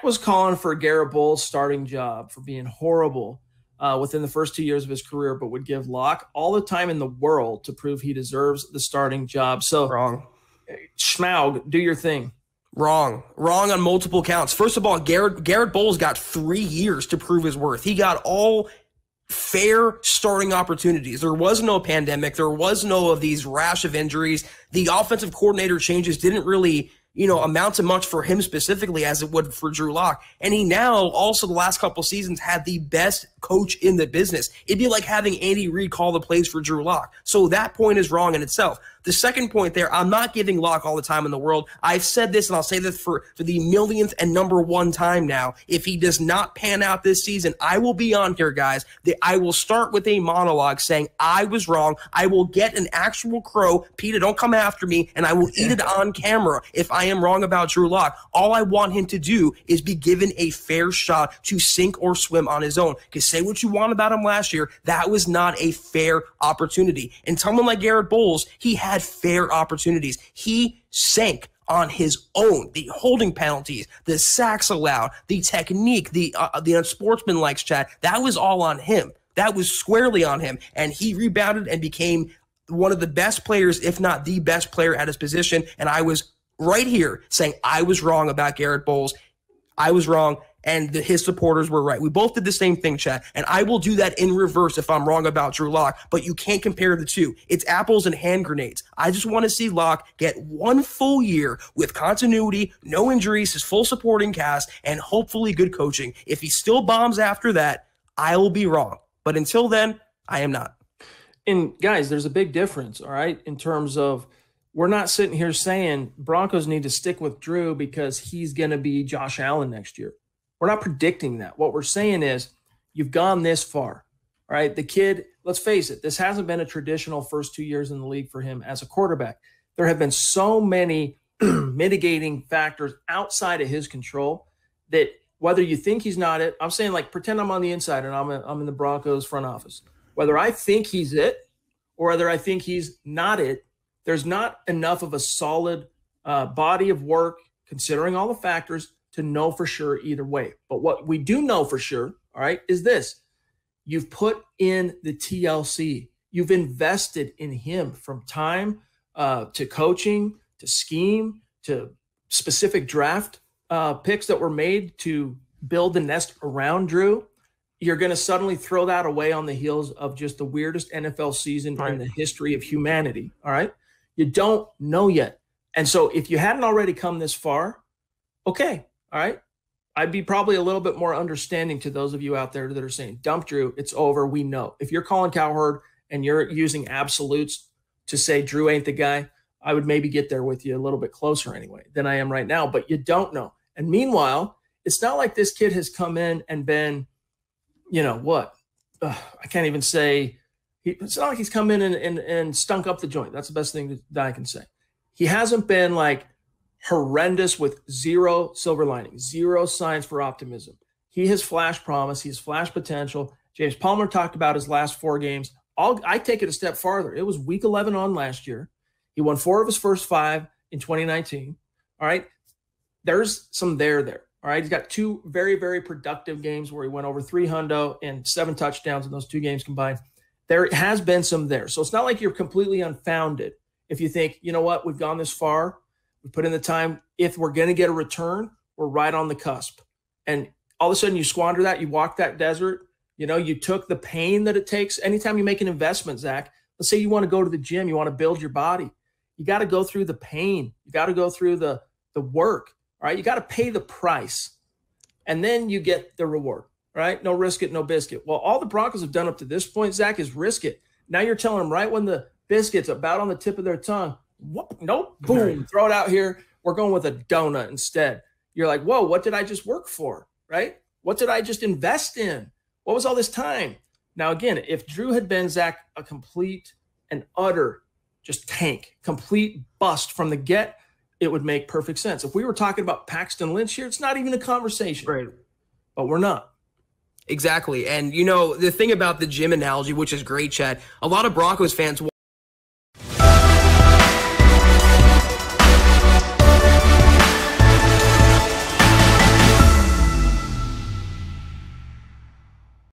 Zach was calling for Garett Bolles' starting job for being horrible within the first 2 years of his career, but would give Locke all the time in the world to prove he deserves the starting job. So, wrong. Schmaug, do your thing. Wrong on multiple counts. First of all, Garett Bolles got 3 years to prove his worth. He got all fair starting opportunities. There was no pandemic. There was no of these rash of injuries. The offensive coordinator changes didn't really, amount to much for him specifically as it would for Drew Lock. And he now also the last couple seasons had the best coach in the business. It'd be like having Andy Reid call the plays for Drew Lock. So that point is wrong in itself. The second point there, I'm not giving Locke all the time in the world. I've said this, and I'll say this for the millionth and number one time now. If he does not pan out this season, I will be on here, guys. I will start with a monologue saying, I was wrong. I will get an actual crow. Peter, don't come after me, and I will eat it on camera if I am wrong about Drew Lock. All I want him to do is be given a fair shot to sink or swim on his own. Because say what you want about him last year, that was not a fair opportunity. And someone like Garett Bolles, he had fair opportunities. He sank on his own. The holding penalties, the sacks allowed, the technique, the unsportsmanlike chat, that was all on him. That was squarely on him. And he rebounded and became one of the best players, if not the best player at his position. And I was right here saying I was wrong about Garett Bolles. I was wrong. And his supporters were right. We both did the same thing, chat. And I will do that in reverse if I'm wrong about Drew Lock. But you can't compare the two. It's apples and hand grenades. I just want to see Lock get 1 full year with continuity, no injuries, his full supporting cast, and hopefully good coaching. If he still bombs after that, I will be wrong. But until then, I am not. And guys, there's a big difference, all right, in terms of we're not sitting here saying Broncos need to stick with Drew because he's going to be Josh Allen next year. We're not predicting that. What we're saying is you've gone this far, all right? The kid, let's face it, this hasn't been a traditional first 2 years in the league for him as a quarterback. There have been so many mitigating factors outside of his control that whether you think he's not it, I'm saying like pretend I'm on the inside and I'm in the Broncos front office. Whether I think he's it or whether I think he's not it, there's not enough of a solid body of work considering all the factors to know for sure either way. But what we do know for sure, all right, is this. You've put in the TLC. You've invested in him from time to coaching, to scheme, to specific draft picks that were made to build the nest around Drew. You're going to suddenly throw that away on the heels of just the weirdest NFL season in the history of humanity, all right? You don't know yet. And so if you hadn't already come this far, okay, all right, I'd be probably a little bit more understanding to those of you out there that are saying, dump Drew, it's over, we know. If you're Colin Cowherd and you're using absolutes to say Drew ain't the guy, I would maybe get there with you a little bit closer anyway than I am right now, but you don't know. And meanwhile, it's not like this kid has come in and been, I can't even say, it's not like he's come in and stunk up the joint. That's the best thing that I can say. He hasn't been like horrendous with zero silver lining, zero signs for optimism. He has flash promise. He has flash potential. James Palmer talked about his last 4 games. I take it a step farther. It was week 11 on last year. He won 4 of his first 5 in 2019. All right. There's some there. All right. He's got 2 very, very productive games where he went over 3 hundo and 7 touchdowns in those 2 games combined. There has been some there. So it's not like you're completely unfounded if you think, you know what, we've gone this far. We put in the time. If we're going to get a return, we're right on the cusp. And all of a sudden you squander that. You walk that desert. You took the pain that it takes. Anytime you make an investment, Zach, let's say you want to go to the gym, you want to build your body. You got to go through the pain. You got to go through the work. All right. You got to pay the price. And then you get the reward. Right? No risk it, no biscuit. Well, all the Broncos have done up to this point, Zach, is risk it. Now you're telling them right when the biscuit's about on the tip of their tongue, nope, boom, throw it out here. We're going with a donut instead. You're like, whoa, what did I just work for? Right? What did I just invest in? What was all this time? Now, again, if Drew had been, Zach, a complete and utter just tank, complete bust from the get, it would make perfect sense. If we were talking about Paxton Lynch here, it's not even a conversation. Right. But we're not. Exactly. And, the thing about the gym analogy, which is great, Chad, a lot of Broncos fans